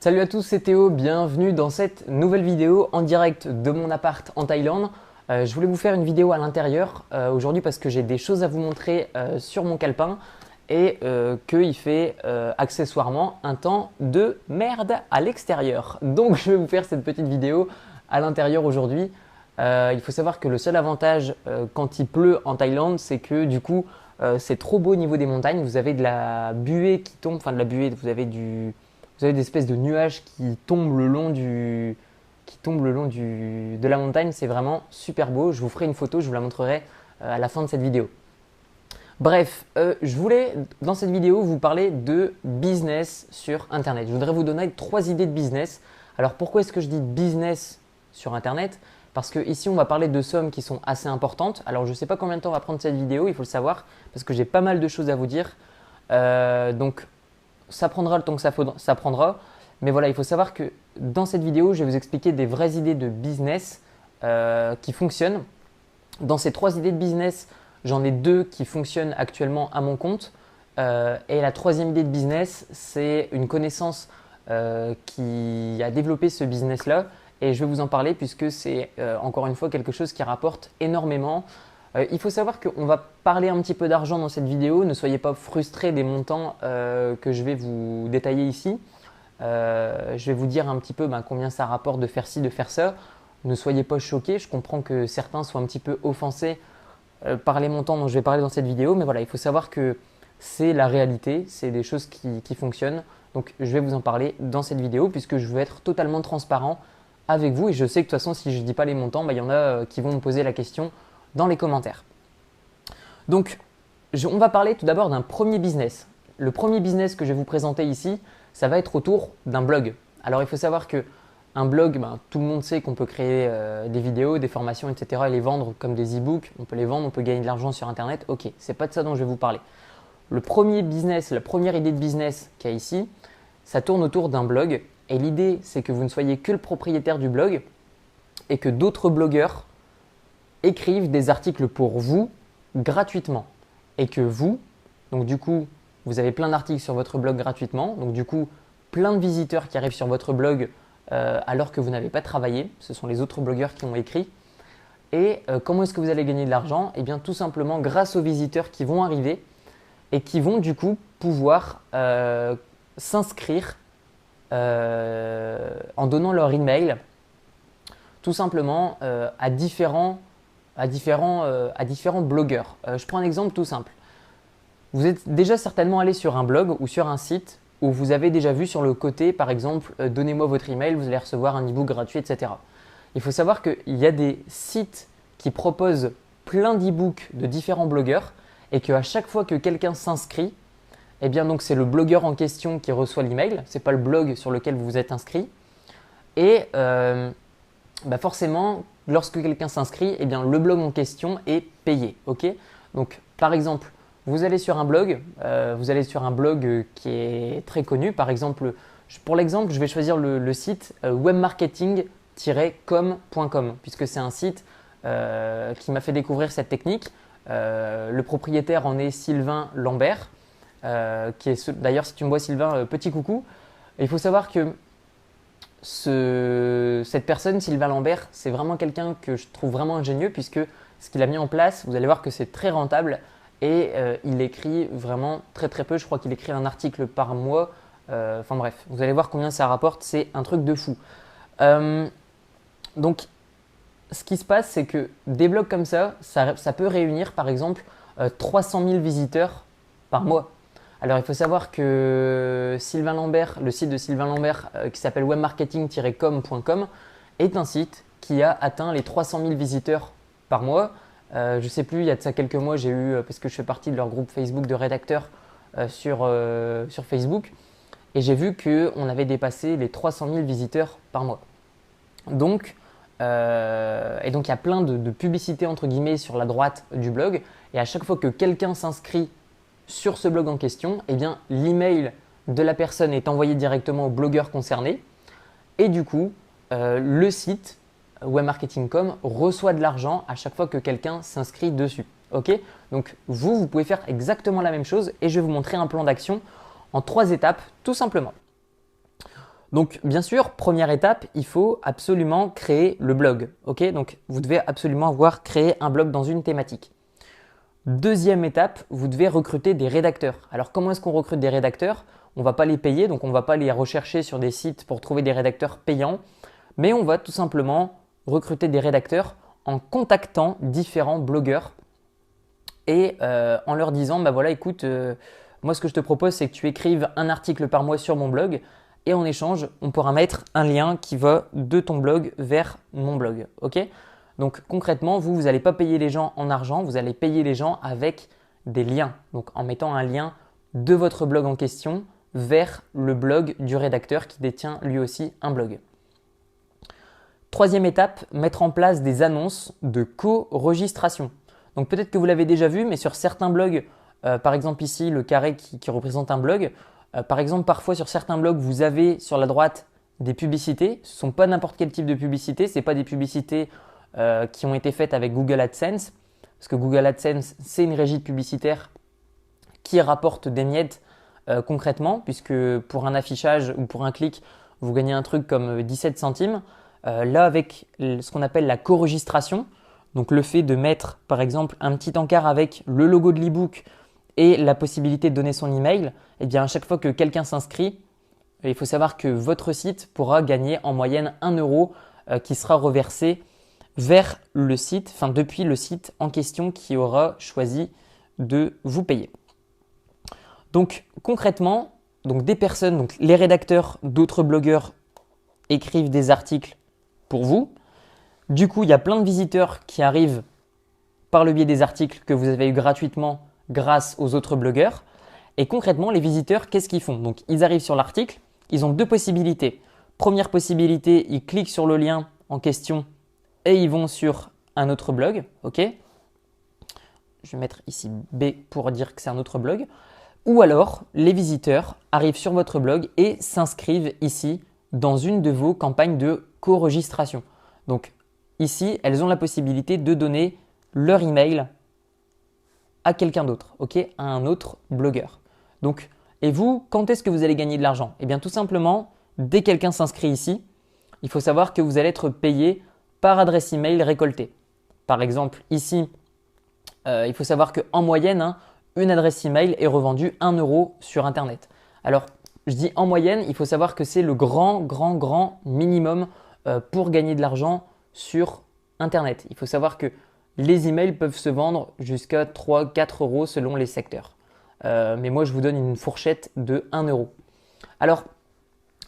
Salut à tous, c'est Théo, bienvenue dans cette nouvelle vidéo en direct de mon appart en Thaïlande. Je voulais vous faire une vidéo à l'intérieur aujourd'hui parce que j'ai des choses à vous montrer sur mon calepin et qu'il fait accessoirement un temps de merde à l'extérieur. Donc je vais vous faire cette petite vidéo à l'intérieur aujourd'hui. Il faut savoir que le seul avantage quand il pleut en Thaïlande, c'est que du coup c'est trop beau au niveau des montagnes. Vous avez de la buée qui tombe, enfin de la buée, vous avez des espèces de nuages qui tombent de la montagne. C'est vraiment super beau. Je vous ferai une photo, je vous la montrerai à la fin de cette vidéo. Bref, je voulais dans cette vidéo vous parler de business sur Internet. Je voudrais vous donner 3 idées de business. Alors pourquoi est-ce que je dis business sur Internet? Parce que ici on va parler de sommes qui sont assez importantes. Alors je ne sais pas combien de temps va prendre cette vidéo, il faut le savoir, parce que j'ai pas mal de choses à vous dire. Donc ça prendra le temps que ça prendra. Mais voilà, il faut savoir que dans cette vidéo, je vais vous expliquer des vraies idées de business qui fonctionnent. Dans ces 3 idées de business, j'en ai 2 qui fonctionnent actuellement à mon compte. Et la 3e idée de business, c'est une connaissance qui a développé ce business-là. Et je vais vous en parler puisque c'est encore une fois quelque chose qui rapporte énormément. Il faut savoir qu'on va parler un petit peu d'argent dans cette vidéo. Ne soyez pas frustrés des montants que je vais vous détailler ici. Je vais vous dire un petit peu combien ça rapporte de faire ci, de faire ça. Ne soyez pas choqués. Je comprends que certains soient un petit peu offensés par les montants dont je vais parler dans cette vidéo. Mais voilà, il faut savoir que c'est la réalité. C'est des choses qui fonctionnent. Donc je vais vous en parler dans cette vidéo puisque je veux être totalement transparent avec vous. Et je sais que de toute façon, si je ne dis pas les montants, il y en a qui vont me poser la question dans les commentaires. Donc, on va parler tout d'abord d'un premier business. Le premier business que je vais vous présenter ici, ça va être autour d'un blog. Alors, il faut savoir que un blog, tout le monde sait qu'on peut créer des vidéos, des formations, etc. et les vendre comme des e-books. On peut les vendre, on peut gagner de l'argent sur Internet. Ok, c'est pas de ça dont je vais vous parler. Le premier business, la première idée de business qu'il y a ici, ça tourne autour d'un blog. Et l'idée, c'est que vous ne soyez que le propriétaire du blog et que d'autres blogueurs écrivent des articles pour vous gratuitement. Et que vous, donc du coup, vous avez plein d'articles sur votre blog gratuitement. Donc du coup, plein de visiteurs qui arrivent sur votre blog alors que vous n'avez pas travaillé. Ce sont les autres blogueurs qui ont écrit. Et comment est-ce que vous allez gagner de l'argent? Eh bien tout simplement grâce aux visiteurs qui vont arriver et qui vont du coup pouvoir s'inscrire en donnant leur email tout simplement à différents blogueurs. Je prends un exemple tout simple. Vous êtes déjà certainement allé sur un blog ou sur un site où vous avez déjà vu sur le côté, par exemple, donnez-moi votre email, vous allez recevoir un e-book gratuit, etc. Il faut savoir qu'il y a des sites qui proposent plein d'e-books de différents blogueurs et qu'à chaque fois que quelqu'un s'inscrit, eh bien donc c'est le blogueur en question qui reçoit l'email, ce n'est pas le blog sur lequel vous vous êtes inscrit. Et forcément, lorsque quelqu'un s'inscrit, eh bien le blog en question est payé. Okay, donc par exemple, vous allez sur un blog, qui est très connu. Par exemple, pour l'exemple, je vais choisir le site webmarketing-com.com puisque c'est un site qui m'a fait découvrir cette technique. Le propriétaire en est Sylvain Lambert. D'ailleurs, si tu me vois Sylvain, petit coucou. Il faut savoir que cette personne, Sylvain Lambert, c'est vraiment quelqu'un que je trouve vraiment ingénieux puisque ce qu'il a mis en place, vous allez voir que c'est très rentable et il écrit vraiment très très peu. Je crois qu'il écrit un article par mois. Enfin bref, vous allez voir combien ça rapporte, c'est un truc de fou. Donc, ce qui se passe, c'est que des blogs comme ça peut réunir par exemple 300 000 visiteurs par mois. Alors, il faut savoir que Sylvain Lambert, le site de Sylvain Lambert qui s'appelle webmarketing-com.com est un site qui a atteint les 300 000 visiteurs par mois. Je ne sais plus, il y a de ça quelques mois, j'ai eu, parce que je fais partie de leur groupe Facebook de rédacteurs sur Facebook, et j'ai vu qu'on avait dépassé les 300 000 visiteurs par mois. Donc, il y a plein de publicités entre guillemets sur la droite du blog, et à chaque fois que quelqu'un s'inscrit sur ce blog en question, eh bien l'email de la personne est envoyé directement au blogueur concerné et du coup le site webmarketing.com reçoit de l'argent à chaque fois que quelqu'un s'inscrit dessus. Ok, donc vous pouvez faire exactement la même chose et je vais vous montrer un plan d'action en 3 étapes tout simplement. Donc, bien sûr, première étape, il faut absolument créer le blog. Ok, donc, vous devez absolument avoir créé un blog dans une thématique. Deuxième étape, vous devez recruter des rédacteurs. Alors, comment est-ce qu'on recrute des rédacteurs? On ne va pas les payer, donc on ne va pas les rechercher sur des sites pour trouver des rédacteurs payants, mais on va tout simplement recruter des rédacteurs en contactant différents blogueurs et en leur disant, bah voilà, écoute, moi ce que je te propose, c'est que tu écrives un article par mois sur mon blog et en échange, on pourra mettre un lien qui va de ton blog vers mon blog. Ok? Donc concrètement, vous n'allez pas payer les gens en argent, vous allez payer les gens avec des liens. Donc en mettant un lien de votre blog en question vers le blog du rédacteur qui détient lui aussi un blog. Troisième étape, mettre en place des annonces de co-registration. Donc peut-être que vous l'avez déjà vu, mais sur certains blogs, par exemple ici le carré qui représente un blog, par exemple parfois sur certains blogs vous avez sur la droite des publicités. Ce ne sont pas n'importe quel type de publicité, ce n'est pas des publicités qui ont été faites avec Google AdSense, parce que Google AdSense c'est une régie publicitaire qui rapporte des miettes concrètement, puisque pour un affichage ou pour un clic, vous gagnez un truc comme 17 centimes. Là, avec ce qu'on appelle la co-registration, donc le fait de mettre par exemple un petit encart avec le logo de l'e-book et la possibilité de donner son email, eh bien à chaque fois que quelqu'un s'inscrit, il faut savoir que votre site pourra gagner en moyenne 1 euro qui sera reversé vers le site, enfin depuis le site en question qui aura choisi de vous payer. Donc concrètement, donc des personnes, donc les rédacteurs d'autres blogueurs écrivent des articles pour vous. Du coup, il y a plein de visiteurs qui arrivent par le biais des articles que vous avez eu gratuitement grâce aux autres blogueurs. Et concrètement, les visiteurs, qu'est-ce qu'ils font? Donc, ils arrivent sur l'article, ils ont deux possibilités. Première possibilité, ils cliquent sur le lien en question et ils vont sur un autre blog. Ok? Je vais mettre ici B pour dire que c'est un autre blog. Ou alors, les visiteurs arrivent sur votre blog et s'inscrivent ici dans une de vos campagnes de co-registration. Donc ici, elles ont la possibilité de donner leur email à quelqu'un d'autre, ok, à un autre blogueur. Donc, et vous, quand est-ce que vous allez gagner de l'argent? Eh bien tout simplement, dès que quelqu'un s'inscrit ici, il faut savoir que vous allez être payé par adresse email récoltée. Par exemple, ici, il faut savoir qu'en moyenne, une adresse email est revendue 1 euro sur Internet. Alors, je dis en moyenne, il faut savoir que c'est le grand minimum pour gagner de l'argent sur Internet. Il faut savoir que les emails peuvent se vendre jusqu'à 3-4 euros selon les secteurs. Mais moi, je vous donne une fourchette de 1 euro. Alors,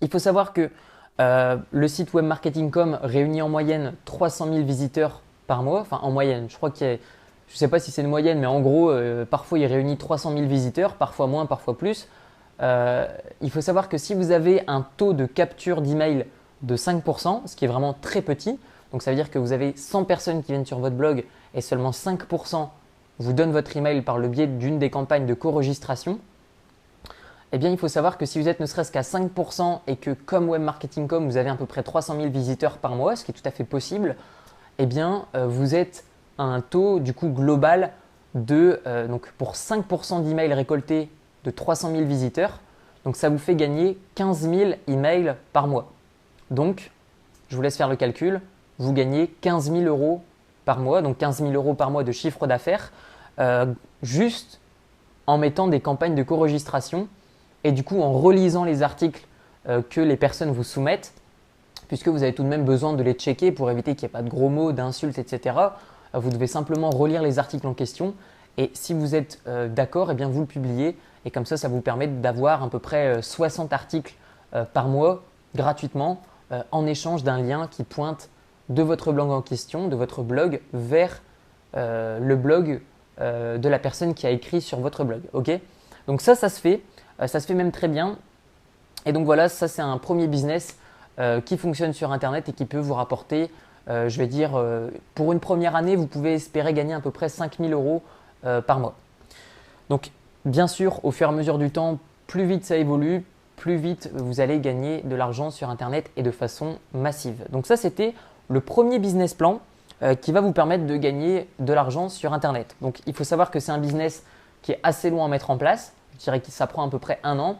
il faut savoir que le site webmarketing.com réunit en moyenne 300 000 visiteurs par mois. Enfin, en moyenne, je crois qu'il y a, je ne sais pas si c'est une moyenne, mais en gros, parfois il réunit 300 000 visiteurs, parfois moins, parfois plus. Il faut savoir que si vous avez un taux de capture d'email de 5%, ce qui est vraiment très petit, donc ça veut dire que vous avez 100 personnes qui viennent sur votre blog et seulement 5% vous donnent votre email par le biais d'une des campagnes de co-registration, eh bien il faut savoir que si vous êtes ne serait-ce qu'à 5% et que comme webmarketing.com vous avez à peu près 300 000 visiteurs par mois, ce qui est tout à fait possible, eh bien vous êtes à un taux du coup global de, donc pour 5% d'emails récoltés de 300 000 visiteurs, donc ça vous fait gagner 15 000 emails par mois. Donc, je vous laisse faire le calcul, vous gagnez 15 000 euros par mois, donc 15 000 euros par mois de chiffre d'affaires, juste en mettant des campagnes de co-registration et du coup en relisant les articles que les personnes vous soumettent, puisque vous avez tout de même besoin de les checker pour éviter qu'il n'y ait pas de gros mots, d'insultes, etc. Vous devez simplement relire les articles en question et si vous êtes d'accord, eh bien vous le publiez et comme ça vous permet d'avoir à peu près 60 articles par mois gratuitement en échange d'un lien qui pointe de votre blog en question, de votre blog vers le blog de la personne qui a écrit sur votre blog. Okay, donc ça se fait même très bien. Et donc voilà, ça c'est un premier business qui fonctionne sur Internet et qui peut vous rapporter, je vais dire, pour une première année, vous pouvez espérer gagner à peu près 5 000 euros par mois. Donc bien sûr, au fur et à mesure du temps, plus vite ça évolue, plus vite vous allez gagner de l'argent sur Internet et de façon massive. Donc ça, c'était le premier business plan qui va vous permettre de gagner de l'argent sur Internet. Donc il faut savoir que c'est un business qui est assez long à mettre en place. Je dirais que ça prend à peu près 1 an.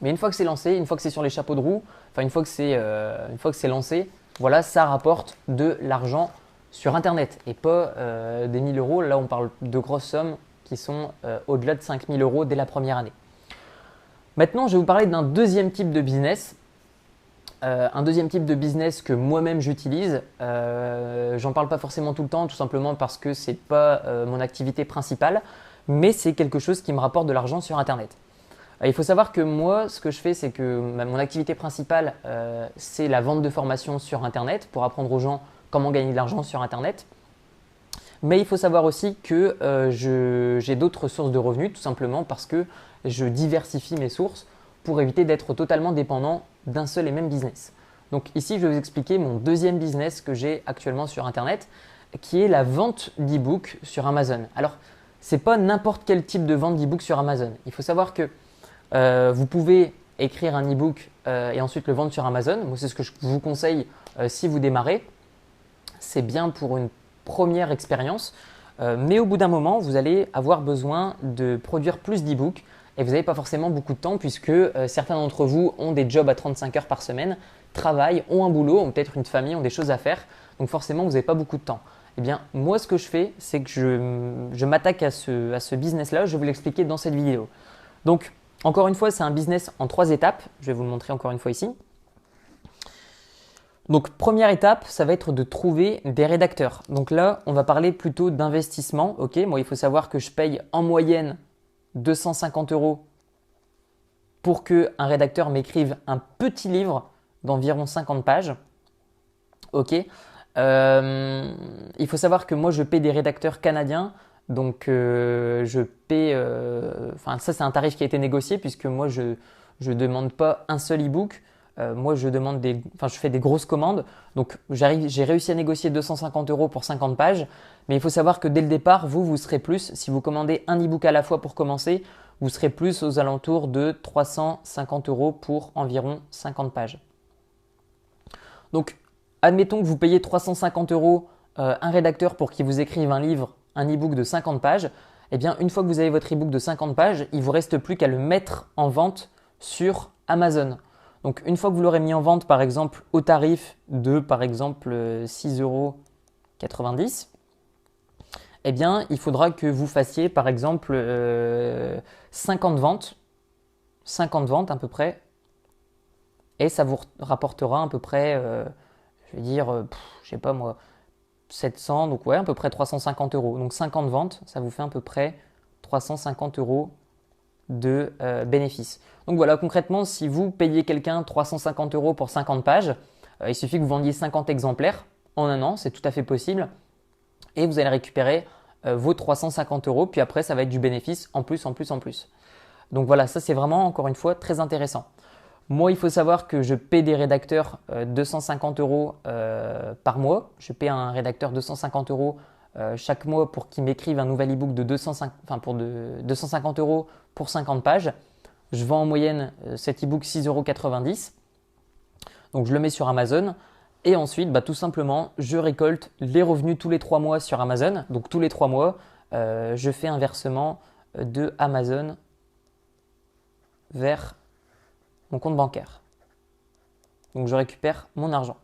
Mais une fois que c'est lancé, une fois que c'est sur les chapeaux de roue, enfin une fois que c'est lancé, voilà, ça rapporte de l'argent sur Internet et pas des 1000 euros. Là, on parle de grosses sommes qui sont au-delà de 5000 euros dès la première année. Maintenant, je vais vous parler d'un deuxième type de business. Un deuxième type de business que moi-même j'utilise. J'en parle pas forcément tout le temps, tout simplement parce que c'est pas mon activité principale, mais c'est quelque chose qui me rapporte de l'argent sur Internet. Il faut savoir que moi, ce que je fais, c'est que mon activité principale, c'est la vente de formations sur Internet pour apprendre aux gens comment gagner de l'argent sur Internet. Mais il faut savoir aussi que j'ai d'autres sources de revenus, tout simplement parce que je diversifie mes sources pour éviter d'être totalement dépendant d'un seul et même business. Donc ici, je vais vous expliquer mon deuxième business que j'ai actuellement sur Internet, qui est la vente d'e-book sur Amazon. Alors, ce n'est pas n'importe quel type de vente d'e-book sur Amazon. Il faut savoir que vous pouvez écrire un e-book et ensuite le vendre sur Amazon. Moi, c'est ce que je vous conseille si vous démarrez. C'est bien pour une première expérience, mais au bout d'un moment, vous allez avoir besoin de produire plus d'e-books et vous n'avez pas forcément beaucoup de temps puisque certains d'entre vous ont des jobs à 35 heures par semaine, travaillent, ont un boulot, ont peut-être une famille, ont des choses à faire. Donc forcément, vous n'avez pas beaucoup de temps. Eh bien, moi, ce que je fais, c'est que je m'attaque à ce business-là. Je vais vous l'expliquer dans cette vidéo. Donc, encore une fois, c'est un business en 3 étapes. Je vais vous le montrer encore une fois ici. Donc, première étape, ça va être de trouver des rédacteurs. Donc là, on va parler plutôt d'investissement. Ok, moi, il faut savoir que je paye en moyenne 250 euros pour qu'un rédacteur m'écrive un petit livre d'environ 50 pages. Ok. Il faut savoir que moi, je paie des rédacteurs canadiens. Donc, je paie. Enfin, ça, c'est un tarif qui a été négocié puisque moi, je ne demande pas un seul e-book. Moi, je fais des grosses commandes. Donc, j'ai réussi à négocier 250 euros pour 50 pages. Mais il faut savoir que dès le départ, vous serez plus. Si vous commandez un e-book à la fois pour commencer, vous serez plus aux alentours de 350 euros pour environ 50 pages. Donc, admettons que vous payez 350 euros un rédacteur pour qu'il vous écrive un livre, un e-book de 50 pages. Eh bien, une fois que vous avez votre e-book de 50 pages, il ne vous reste plus qu'à le mettre en vente sur Amazon. Donc, une fois que vous l'aurez mis en vente, par exemple, au tarif de, par exemple, 6,90 euros, eh bien, il faudra que vous fassiez, par exemple, 50 ventes. 50 ventes à peu près. Et ça vous rapportera à peu près, je vais dire, je sais pas moi, 700, donc ouais, à peu près 350 euros. Donc 50 ventes, ça vous fait à peu près 350 euros de bénéfices. Donc voilà, concrètement, si vous payez quelqu'un 350 euros pour 50 pages, il suffit que vous vendiez 50 exemplaires en un an, c'est tout à fait possible. Et vous allez récupérer vos 350 euros, puis après, ça va être du bénéfice en plus, en plus, en plus. Donc voilà, ça c'est vraiment, encore une fois, très intéressant. Moi, il faut savoir que je paie des rédacteurs 250 euros par mois. Je paie un rédacteur 250 euros chaque mois pour qu'il m'écrive un nouvel e-book de 250 euros pour 50 pages. Je vends en moyenne cet e-book 6,90 euros. Donc, je le mets sur Amazon. Et ensuite, tout simplement, je récolte les revenus tous les 3 mois sur Amazon. Donc, tous les 3 mois, je fais un versement de Amazon vers mon compte bancaire. Donc, je récupère mon argent.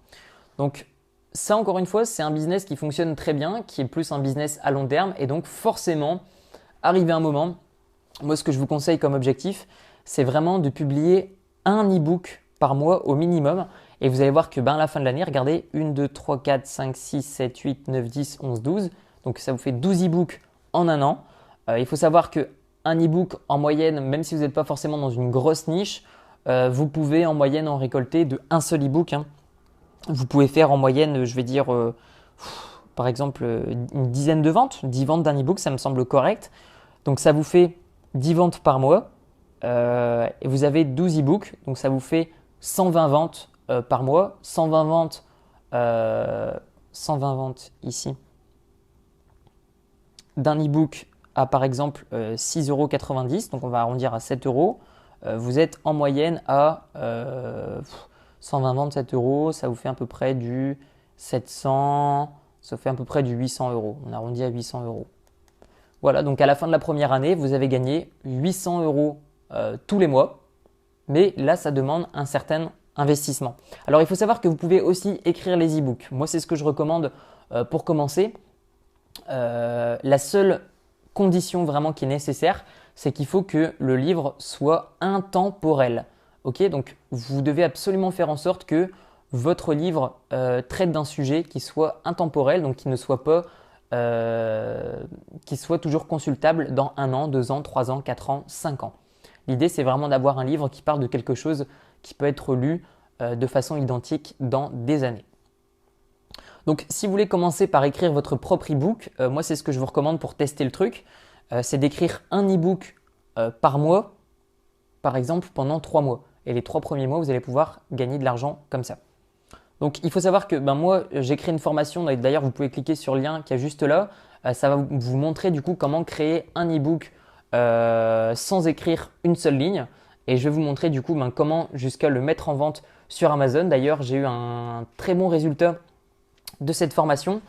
Donc, ça, encore une fois, c'est un business qui fonctionne très bien, qui est plus un business à long terme. Et donc, forcément, arrivé un moment, moi, ce que je vous conseille comme objectif, c'est vraiment de publier un e-book par mois au minimum. Et vous allez voir que à la fin de l'année, regardez, 1, 2, 3, 4, 5, 6, 7, 8, 9, 10, 11, 12. Donc, ça vous fait 12 e-books en un an. Il faut savoir qu'un e-book en moyenne, même si vous n'êtes pas forcément dans une grosse niche, vous pouvez en moyenne en récolter de un seul e-book. Vous pouvez faire en moyenne, je vais dire, par exemple, une dizaine de ventes. 10 ventes d'un e-book, ça me semble correct. Donc, ça vous fait 10 ventes par mois. Et vous avez 12 e-books. Donc, ça vous fait 120 ventes par mois. 120 ventes ici d'un e-book à, par exemple, 6,90 euros. Donc, on va arrondir à 7 euros. Vous êtes en moyenne à 120 ventes, 7 euros, ça vous fait à peu près du 700, ça fait à peu près du 800 euros. On arrondit à 800 euros. Voilà, donc à la fin de la première année, vous avez gagné 800 euros tous les mois. mais là, ça demande un certain investissement. Alors, il faut savoir que vous pouvez aussi écrire les e-books. Moi, c'est ce que je recommande pour commencer. La seule condition vraiment qui est nécessaire, c'est qu'il faut que le livre soit intemporel. Ok, donc, vous devez absolument faire en sorte que votre livre traite d'un sujet qui soit intemporel, donc qui ne soit pas, qui soit toujours consultable dans 1 an, 2 ans, 3 ans, 4 ans, 5 ans. L'idée, c'est vraiment d'avoir un livre qui parle de quelque chose qui peut être lu de façon identique dans des années. Donc, si vous voulez commencer par écrire votre propre e-book, moi, c'est ce que je vous recommande pour tester le truc. C'est d'écrire un e-book par mois, par exemple, pendant 3 mois. Et les 3 premiers mois, vous allez pouvoir gagner de l'argent comme ça. Donc, il faut savoir que moi, j'ai créé une formation. D'ailleurs, vous pouvez cliquer sur le lien qui est juste là. Ça va vous montrer du coup comment créer un e-book sans écrire une seule ligne. Et je vais vous montrer du coup comment jusqu'à le mettre en vente sur Amazon. D'ailleurs, j'ai eu un très bon résultat de cette formation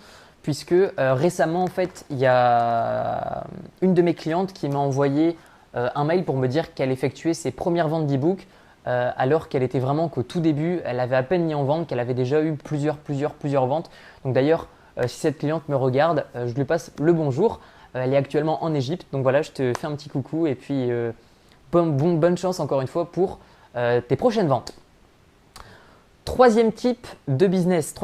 puisque récemment, en fait, il y a une de mes clientes qui m'a envoyé un mail pour me dire qu'elle effectuait ses premières ventes d'e-book alors qu'elle était vraiment qu'au tout début, elle avait à peine mis en vente, qu'elle avait déjà eu plusieurs ventes. Donc d'ailleurs, si cette cliente me regarde, je lui passe le bonjour. Elle est actuellement en Égypte, donc voilà, je te fais un petit coucou et puis bonne chance encore une fois pour tes prochaines ventes. Troisième type de business,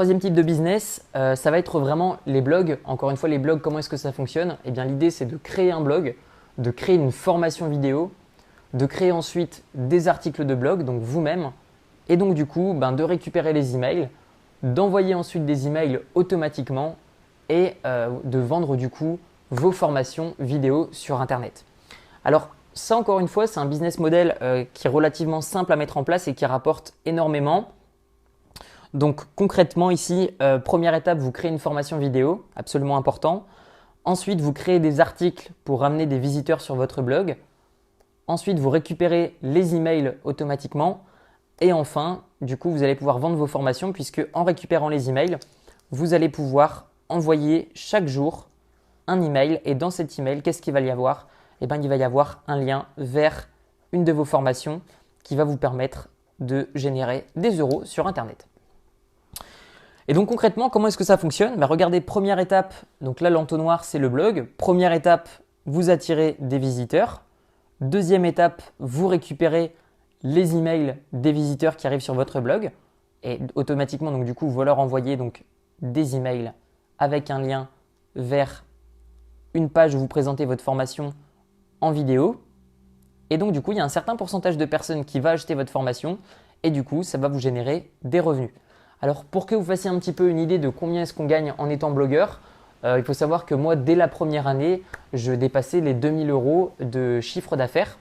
ça va être vraiment les blogs. Encore une fois, les blogs, comment est-ce que ça fonctionne? Eh bien, l'idée, c'est de créer un blog, de créer une formation vidéo, de créer ensuite des articles de blog, donc vous-même, et donc du coup, de récupérer les emails, d'envoyer ensuite des emails automatiquement et de vendre du coup vos formations vidéo sur Internet. Alors, ça, encore une fois, c'est un business model qui est relativement simple à mettre en place et qui rapporte énormément. Donc concrètement ici, première étape, vous créez une formation vidéo, absolument important. Ensuite, vous créez des articles pour ramener des visiteurs sur votre blog. Ensuite, vous récupérez les emails automatiquement. Et enfin, du coup, vous allez pouvoir vendre vos formations puisque en récupérant les emails, vous allez pouvoir envoyer chaque jour un email. Et dans cet email, qu'est-ce qu'il va y avoir? Eh bien, il va y avoir un lien vers une de vos formations qui va vous permettre de générer des euros sur Internet. Et donc concrètement, comment est-ce que ça fonctionne? Regardez, première étape, donc là l'entonnoir c'est le blog. Première étape, vous attirez des visiteurs. Deuxième étape, vous récupérez les emails des visiteurs qui arrivent sur votre blog. Et automatiquement, donc du coup, vous leur envoyez donc des emails avec un lien vers une page où vous présentez votre formation en vidéo. Et donc du coup, il y a un certain pourcentage de personnes qui va acheter votre formation et du coup, ça va vous générer des revenus. Alors pour que vous fassiez un petit peu une idée de combien est-ce qu'on gagne en étant blogueur, il faut savoir que moi, dès la première année, je dépassais les 2000 € de chiffre d'affaires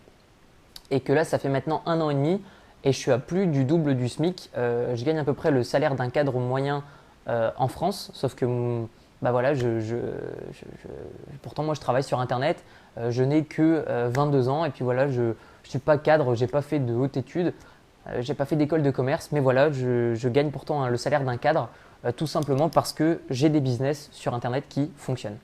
et que là, ça fait maintenant 1 an et demi et je suis à plus du double du SMIC. Je gagne à peu près le salaire d'un cadre moyen en France, sauf que voilà, pourtant moi je travaille sur Internet, je n'ai que 22 ans et puis voilà, je ne suis pas cadre, je n'ai pas fait de hautes études. J'ai pas fait d'école de commerce, mais voilà, je gagne pourtant le salaire d'un cadre, tout simplement parce que j'ai des business sur Internet qui fonctionnent.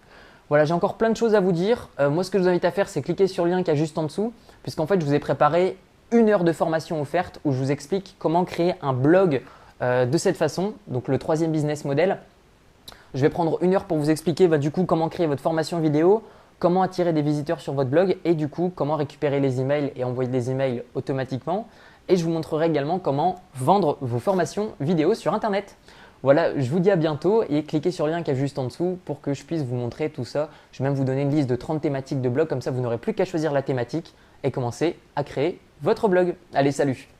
Voilà, j'ai encore plein de choses à vous dire. Moi, ce que je vous invite à faire, c'est cliquer sur le lien qui est juste en dessous, puisqu'en fait, je vous ai préparé 1 heure de formation offerte où je vous explique comment créer un blog de cette façon, donc le 3e business model. Je vais prendre 1 heure pour vous expliquer du coup comment créer votre formation vidéo, comment attirer des visiteurs sur votre blog et du coup comment récupérer les emails et envoyer des emails automatiquement. Et je vous montrerai également comment vendre vos formations vidéo sur Internet. Voilà, je vous dis à bientôt et cliquez sur le lien qui est juste en dessous pour que je puisse vous montrer tout ça. Je vais même vous donner une liste de 30 thématiques de blog, comme ça vous n'aurez plus qu'à choisir la thématique et commencer à créer votre blog. Allez, salut!